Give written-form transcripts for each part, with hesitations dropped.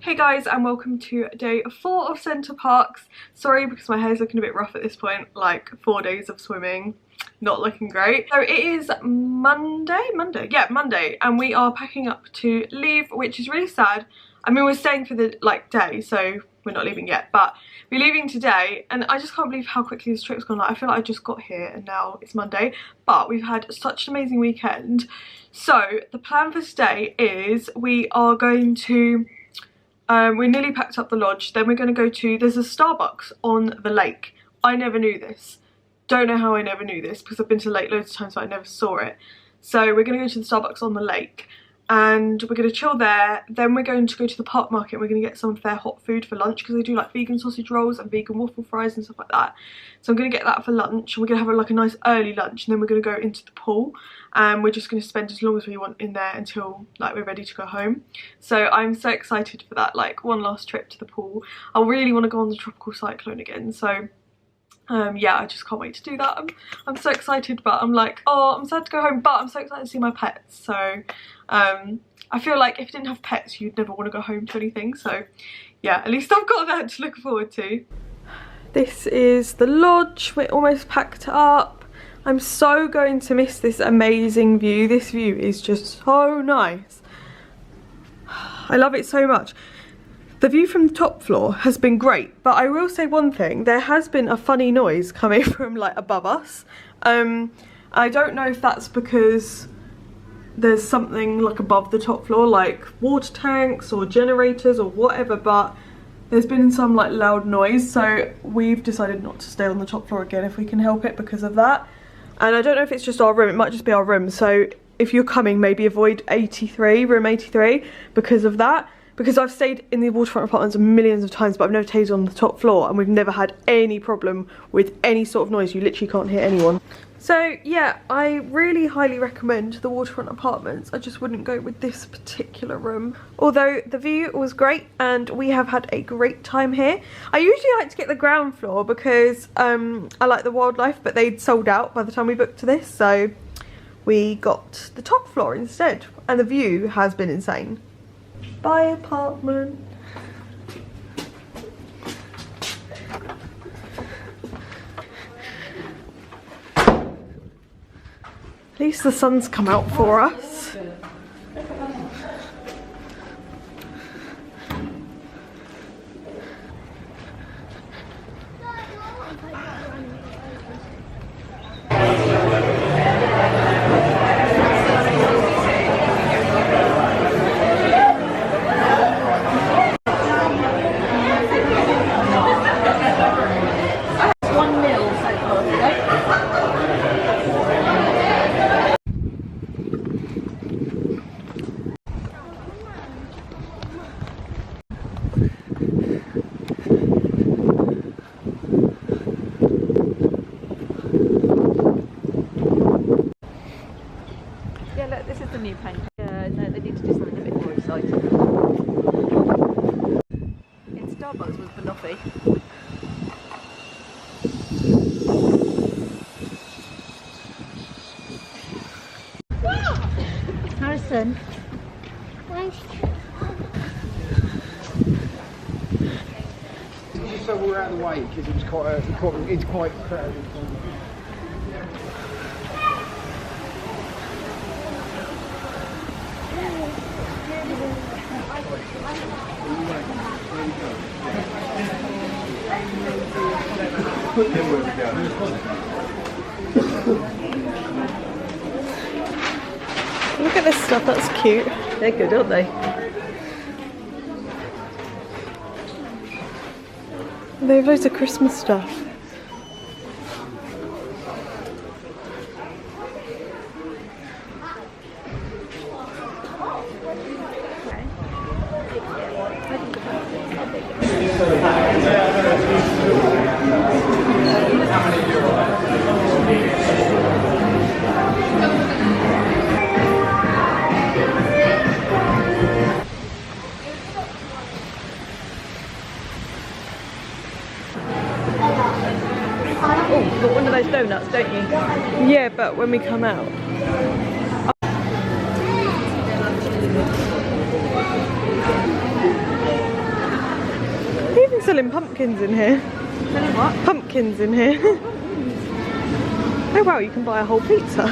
Hey guys, and welcome to day 4 of Center Parcs. Sorry because my hair's looking a bit rough at this point, like 4 days of swimming, not looking great. So it is Monday, and we are packing up to leave, which is really sad. I mean, we're staying for the day, so we're not leaving yet, but we're leaving today, and I just can't believe how quickly this trip's gone. Like, I feel like I just got here and now it's Monday, but we've had such an amazing weekend. So the plan for today is we are going to we nearly packed up the lodge, then we're going to go to, there's a Starbucks on the lake. I never knew this. Don't know how I never knew this because I've been to the lake loads of times but I never saw it. So we're going to go to the Starbucks on the lake and we're going to chill there. Then we're going to go to the park market and we're going to get some of their hot food for lunch because they do like vegan sausage rolls and vegan waffle fries and stuff like that. So I'm going to get that for lunch and we're going to have a nice early lunch, and then we're going to go into the pool and we're just going to spend as long as we want in there until we're ready to go home. So I'm so excited for that, one last trip to the pool. I really want to go on the tropical cyclone again, so yeah, I just can't wait to do that. I'm so excited, but I'm like, oh, I'm sad to go home, but I'm so excited to see my pets. So I feel like if you didn't have pets, you'd never want to go home to anything. So yeah, at least I've got that to look forward to. This is the lodge. We're almost packed up. I'm so going to miss this amazing view. This view is just so nice. I love it so much. The view from the top floor has been great, but I will say one thing. There has been a funny noise coming from above us. I don't know if that's because there's something above the top floor, like water tanks or generators or whatever, but there's been some loud noise, so we've decided not to stay on the top floor again if we can help it because of that. And I don't know if it's just our room, it might just be our room, so if you're coming, maybe avoid 83, room 83, because of that. Because I've stayed in the waterfront apartments millions of times, but I've never stayed on the top floor, and we've never had any problem with any sort of noise. You literally can't hear anyone. So yeah, I really highly recommend the waterfront apartments. I just wouldn't go with this particular room. Although the view was great and we have had a great time here. I usually like to get the ground floor because I like the wildlife, but they'd sold out by the time we booked this, so we got the top floor instead, and the view has been insane. Bye apartment. At least the sun's come out for us. New paint. Yeah, no, they need to do something a bit more exciting. In Starbucks was banoffee. Harrison. So we're out of the way because it's quite crowded. Look at this stuff, that's cute. They're good, aren't they? They have loads of Christmas stuff. Oh, you've got one of those donuts, don't you? Yeah, but when we come out. pumpkins in here. Selling what? Pumpkins in here. Oh wow, you can buy a whole pizza.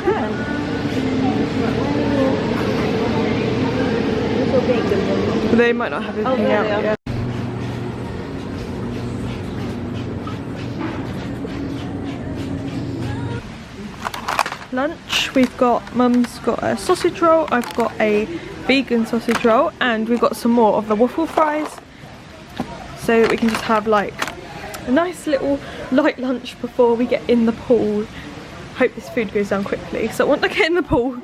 But they might not have anything out yet. Lunch, we've got, Mum's got a sausage roll, I've got a vegan sausage roll, and we've got some more of the waffle fries, so that we can just have like a nice little light lunch before we get in the pool. Hope this food goes down quickly, so once I get in the pool